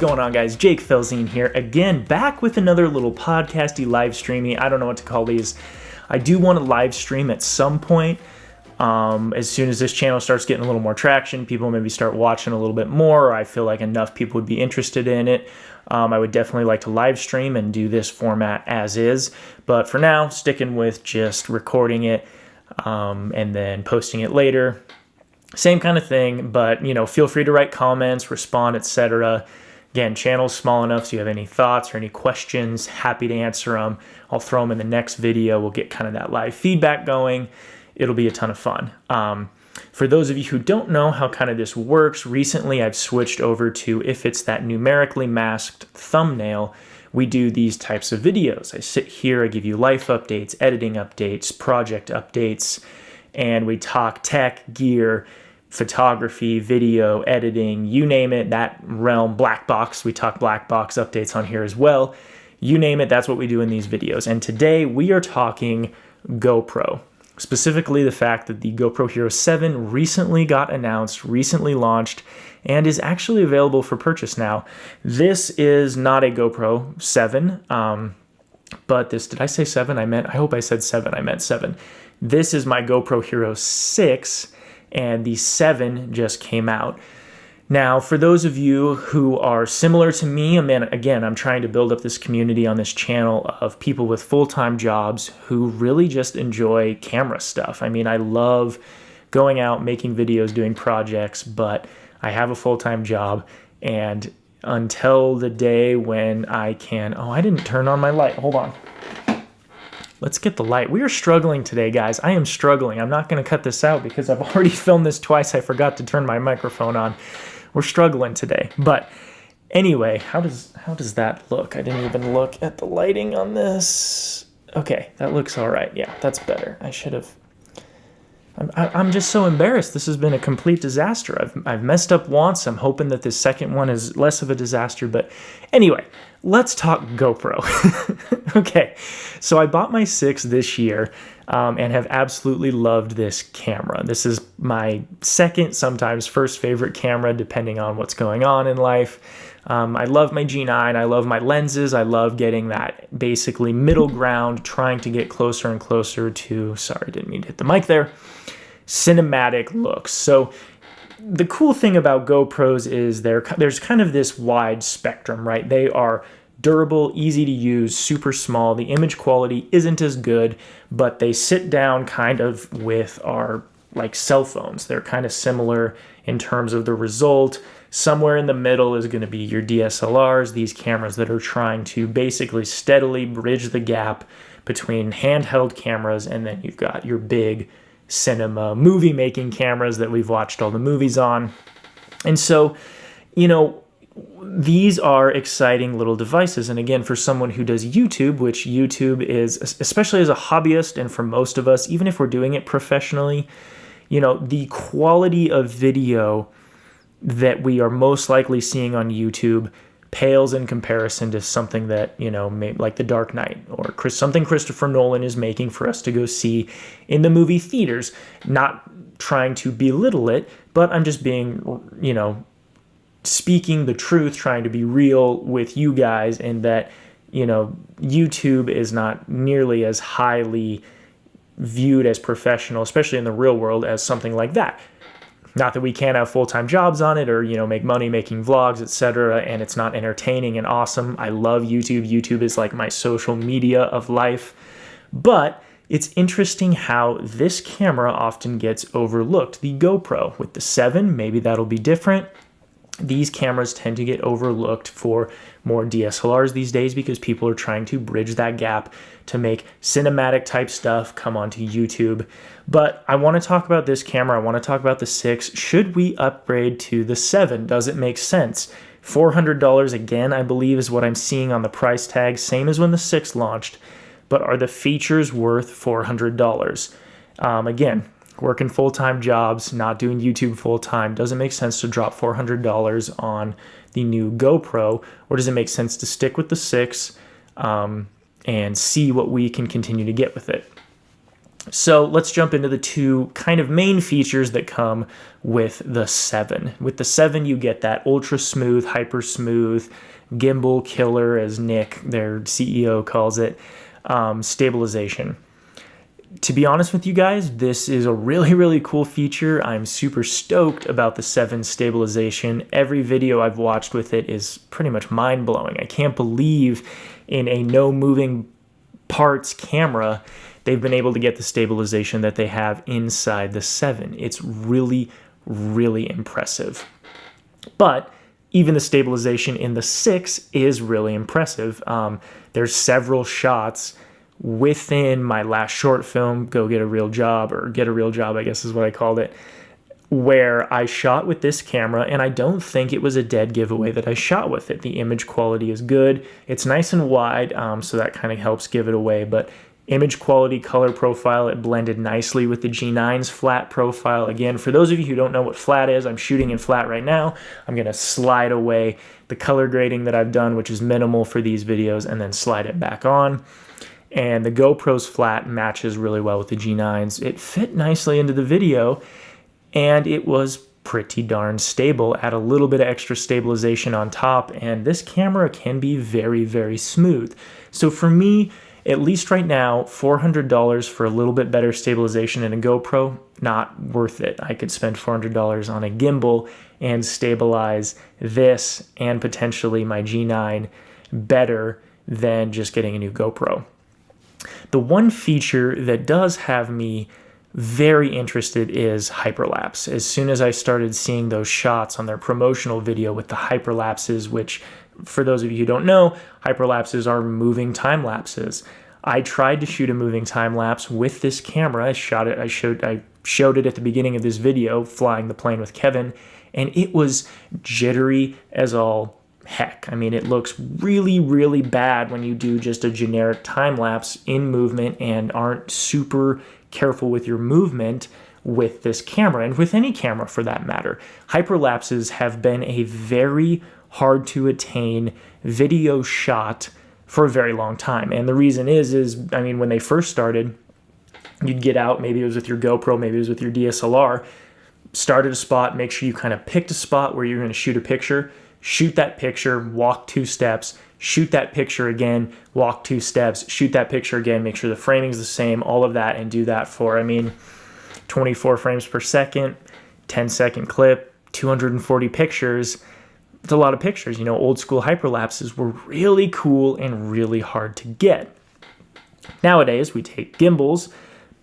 going on, guys? Jakefelzien here, again, back with another little podcasty live streamy. I don't know what to call these. I do want to live stream at some point. As soon as this channel starts getting a little more traction, people maybe start watching a little bit more, or I feel like enough people would be interested in it. I would definitely like to live stream and do this format as is. But for now, sticking with just recording it and then posting it later. Same kind of thing, but, you know, feel free to write comments, respond, etc. Again, channel's small enough, so you have any thoughts or any questions, happy to answer them. I'll throw them in the next video. We'll get kind of that live feedback going. It'll be a ton of fun. For those of you who don't know how kind of this works, recently I've switched over to, if it's that numerically masked thumbnail, we do these types of videos. I sit here, I give you life updates, editing updates, project updates, and we talk tech, gear, photography, video, editing, you name it, that realm, black box. We talk black box updates on here as well. You name it, that's what we do in these videos. And today we are talking GoPro. Specifically the fact that the GoPro Hero 7 recently got announced, recently launched, and is actually available for purchase now. This is not a GoPro 7, but this, did I say 7? I hope I said 7, I meant 7. This is my GoPro Hero 6, and the 7 just came out. Now, for those of you who are similar to me, again, I'm trying to build up this community on this channel of people with full-time jobs who really just enjoy camera stuff. I mean, I love going out, making videos, doing projects, but I have a full-time job, and until the day when I can... Oh, I didn't turn on my light. Hold on. Let's get the light. We are struggling today, guys. I am struggling. I'm not going to cut this out because I've already filmed this twice. I forgot to turn my microphone on. We're struggling today. But anyway, how does that look? I didn't even look at the lighting on this. Okay, that looks all right. Yeah, that's better. I should have... I'm just so embarrassed. This has been a complete disaster. I've messed up once. I'm hoping that this second one is less of a disaster. But anyway, let's talk GoPro. Okay, so I bought my 6 this year and have absolutely loved this camera. This is my second, sometimes first favorite camera, depending on what's going on in life. I love my G9. I love my lenses. I love getting that basically middle ground, trying to get closer and closer to, sorry, didn't mean to hit the mic there, cinematic looks. So the cool thing about GoPros is there's kind of this wide spectrum, right? They are durable, easy to use, super small. The image quality isn't as good, but they sit down kind of with our like cell phones. They're kind of similar in terms of the result. Somewhere in the middle is going to be your DSLRs, these cameras that are trying to basically steadily bridge the gap between handheld cameras, and then you've got your big cinema movie making cameras that we've watched all the movies on. And so, you know, these are exciting little devices. And again, for someone who does YouTube, which YouTube is, especially as a hobbyist, and for most of us, even if we're doing it professionally, you know, the quality of video that we are most likely seeing on YouTube pales in comparison to something that, you know, like The Dark Knight or something Christopher Nolan is making for us to go see in the movie theaters. Not trying to belittle it, but I'm just being, you know, speaking the truth, trying to be real with you guys, and that, you know, YouTube is not nearly as highly viewed as professional, especially in the real world, as something like that. Not that we can't have full-time jobs on it or, you know, make money making vlogs, etc., and it's not entertaining and awesome. I love YouTube. YouTube is like my social media of life. But it's interesting how this camera often gets overlooked. The GoPro with the 7, maybe that'll be different. These cameras tend to get overlooked for more DSLRs these days because people are trying to bridge that gap to make cinematic type stuff come onto YouTube. But I want to talk about this camera. I want to talk about the 6. Should we upgrade to the 7? Does it make sense? $400 again, I believe, is what I'm seeing on the price tag, same as when the 6 launched. But are the features worth $400? Again, working full-time jobs, not doing YouTube full-time, doesn't make sense to drop $400 on the new GoPro, or does it make sense to stick with the 6 and see what we can continue to get with it? So let's jump into the two kind of main features that come with the 7. With the 7, you get that ultra smooth, hyper smooth, gimbal killer, as Nick, their CEO, calls it, stabilization. To be honest with you guys, this is a really, really cool feature. I'm super stoked about the 7 stabilization. Every video I've watched with it is pretty much mind-blowing. I can't believe in a no moving parts camera they've been able to get the stabilization that they have inside the 7. It's really, really impressive. But even the stabilization in the 6 is really impressive. There's several shots within my last short film, Go Get a Real Job, or Get a Real Job, I guess is what I called it, where I shot with this camera, and I don't think it was a dead giveaway that I shot with it. The image quality is good. It's nice and wide, so that kind of helps give it away, but image quality, color profile, it blended nicely with the G9's flat profile. Again, for those of you who don't know what flat is, I'm shooting in flat right now. I'm going to slide away the color grading that I've done, which is minimal for these videos, and then slide it back on. And the GoPro's flat matches really well with the G9's. It fit nicely into the video, and it was pretty darn stable. Add a little bit of extra stabilization on top, and this camera can be very, very smooth. So for me, at least right now, $400 for a little bit better stabilization in a GoPro, not worth it. I could spend $400 on a gimbal and stabilize this and potentially my G9 better than just getting a new GoPro. The one feature that does have me very interested is hyperlapse. As soon as I started seeing those shots on their promotional video with the hyperlapses, which for those of you who don't know, hyperlapses are moving time lapses. I tried to shoot a moving time lapse with this camera. I showed it at the beginning of this video, flying the plane with Kevin, and it was jittery as all heck. I mean, it looks really, really bad when you do just a generic time lapse in movement and aren't super careful with your movement with this camera, and with any camera for that matter. Hyperlapses have been a very hard to attain video shot for a very long time. And the reason is I mean, when they first started, you'd get out, maybe it was with your GoPro, maybe it was with your DSLR, start at a spot, make sure you kind of picked a spot where you're going to shoot a picture, shoot that picture, walk 2 steps, shoot that picture again, walk 2 steps, shoot that picture again, make sure the framing's the same, all of that, and do that for, I mean, 24 frames per second, 10-second clip, 240 pictures. It's a lot of pictures. You know, old school hyperlapses were really cool and really hard to get. Nowadays, we take gimbals,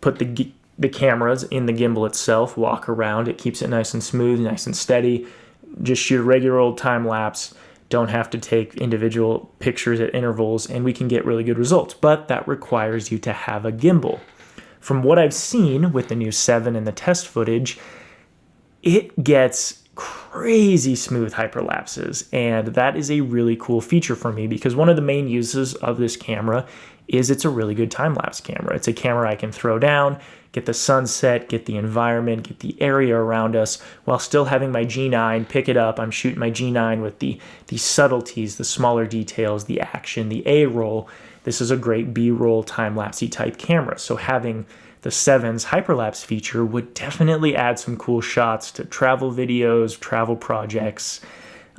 put the cameras in the gimbal itself, walk around, it keeps it nice and smooth, nice and steady. Just shoot a regular old time lapse, don't have to take individual pictures at intervals, and we can get really good results. But that requires you to have a gimbal. From what I've seen with the new 7 and the test footage, it gets crazy smooth hyperlapses, and that is a really cool feature for me because one of the main uses of this camera is it's a really good time-lapse camera. It's a camera I can throw down, get the sunset, get the environment, get the area around us, while still having my G9, pick it up. I'm shooting my G9 with the subtleties, the smaller details, the action, the A-roll. This is a great B-roll time-lapsey type camera. So having the 7's hyperlapse feature would definitely add some cool shots to travel videos, travel projects.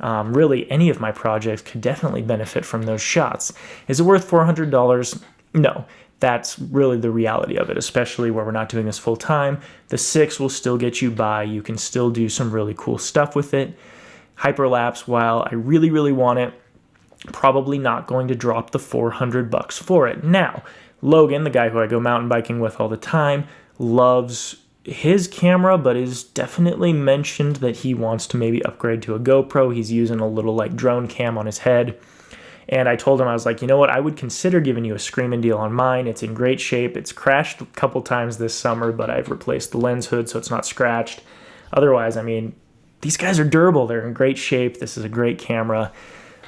Really, any of my projects could definitely benefit from those shots. Is it worth $400? No. That's really the reality of it, especially where we're not doing this full time. The 6 will still get you by. You can still do some really cool stuff with it. Hyperlapse, while I really, really want it, probably not going to drop the $400 for it. Now, Logan, the guy who I go mountain biking with all the time, loves his camera, but is definitely mentioned that he wants to maybe upgrade to a GoPro. He's using a little like drone cam on his head. And I told him, I was like, you know what, I would consider giving you a screaming deal on mine. It's in great shape. It's crashed a couple times this summer, but I've replaced the lens hood so it's not scratched. Otherwise, I mean, these guys are durable. They're in great shape. This is a great camera.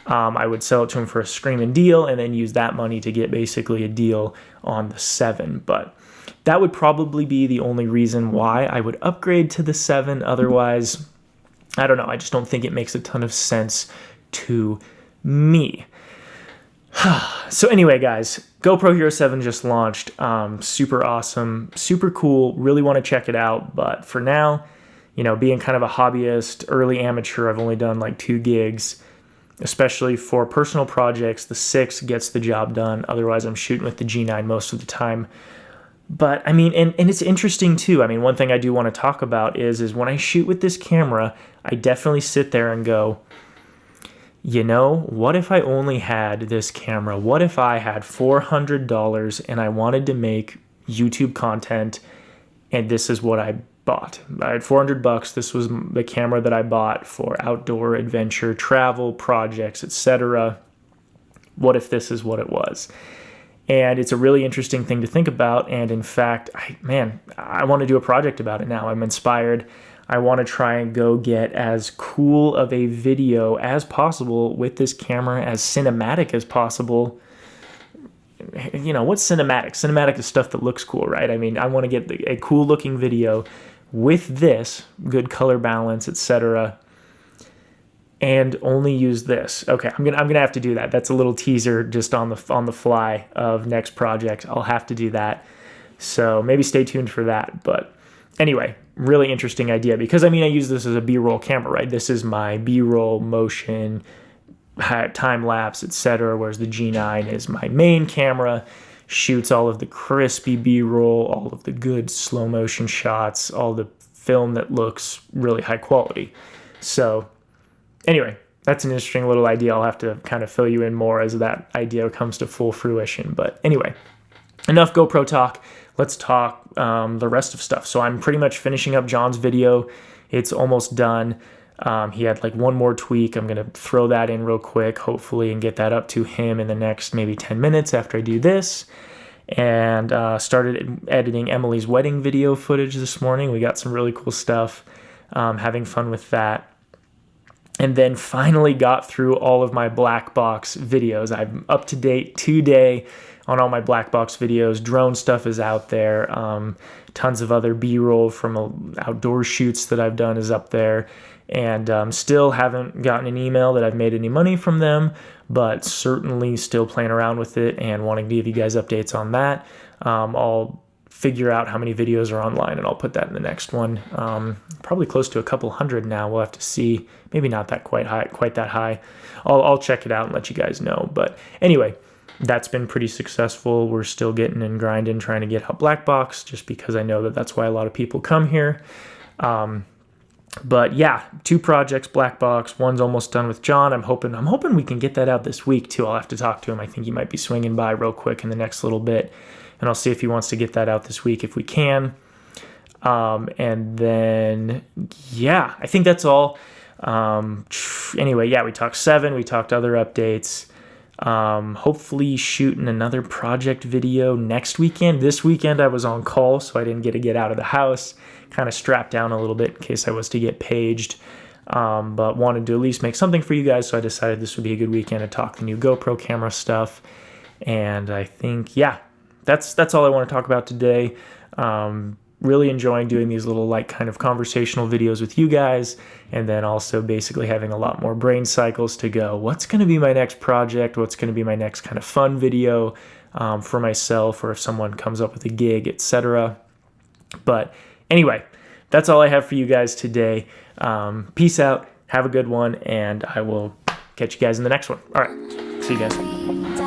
I would sell it to him for a screaming deal and then use that money to get basically a deal on the 7. But that would probably be the only reason why I would upgrade to the 7. Otherwise, I don't know. I just don't think it makes a ton of sense to me. So anyway, guys, GoPro Hero 7 just launched. Super awesome, super cool. Really want to check it out. But for now, you know, being kind of a hobbyist, early amateur, I've only done like 2 gigs, especially for personal projects. The 6 gets the job done. Otherwise, I'm shooting with the G9 most of the time. But I mean, and it's interesting too. I mean, one thing I do want to talk about is when I shoot with this camera, I definitely sit there and go, you know, what if I only had this camera? What if I had $400 and I wanted to make YouTube content and this is what I bought? I had $400. This was the camera that I bought for outdoor adventure, travel, projects, etc. What if this is what it was? And it's a really interesting thing to think about. And in fact, I want to do a project about it now. I'm inspired. I want to try and go get as cool of a video as possible with this camera, as cinematic as possible. You know, what's cinematic? Cinematic is stuff that looks cool, right? I mean, I want to get a cool looking video with this, good color balance, etc., and only use this. Okay, I'm gonna have to do that. That's a little teaser just on the fly of next project. I'll have to do that. So maybe stay tuned for that. But anyway, really interesting idea, because I mean, I use this as a B-roll camera, right? This is my B-roll, motion, time lapse, etc. Whereas the G9 is my main camera, shoots all of the crispy B-roll, all of the good slow motion shots, all the film that looks really high quality. So anyway, that's an interesting little idea. I'll have to kind of fill you in more as that idea comes to full fruition. But anyway, enough GoPro talk. Let's talk the rest of stuff. So I'm pretty much finishing up John's video. It's almost done. He had like one more tweak. I'm going to throw that in real quick, hopefully, and get that up to him in the next maybe 10 minutes after I do this. And started editing Emily's wedding video footage this morning. We got some really cool stuff, having fun with that. And then finally got through all of my black box videos. I'm up to date today on all my black box videos. Drone stuff is out there. Tons of other B-roll from outdoor shoots that I've done is up there. And still haven't gotten an email that I've made any money from them, but certainly still playing around with it and wanting to give you guys updates on that. I'll figure out how many videos are online and I'll put that in the next one. Probably close to a couple hundred now. We'll have to see. Maybe not that quite that high. I'll check it out and let you guys know. But anyway, that's been pretty successful. We're still getting and grinding, trying to get out black box, just because I know that that's why a lot of people come here. But yeah, 2 projects, black box. One's almost done with John. I'm hoping we can get that out this week too. I'll have to talk to him. I think he might be swinging by real quick in the next little bit, and I'll see if he wants to get that out this week if we can. And then yeah, I think that's all. Anyway, yeah, we talked 7. We talked other updates. Hopefully shooting another project video next weekend. This weekend I was on call, so I didn't get to get out of the house. Kind of strapped down a little bit in case I was to get paged. But wanted to at least make something for you guys, so I decided this would be a good weekend to talk the new GoPro camera stuff. And I think, yeah, that's all I want to talk about today. Really enjoying doing these little like kind of conversational videos with you guys, and then also basically having a lot more brain cycles to go, what's going to be my next project? What's going to be my next kind of fun video for myself, or if someone comes up with a gig, etc. But anyway, that's all I have for you guys today. Peace out. Have a good one, and I will catch you guys in the next one. All right. See you guys.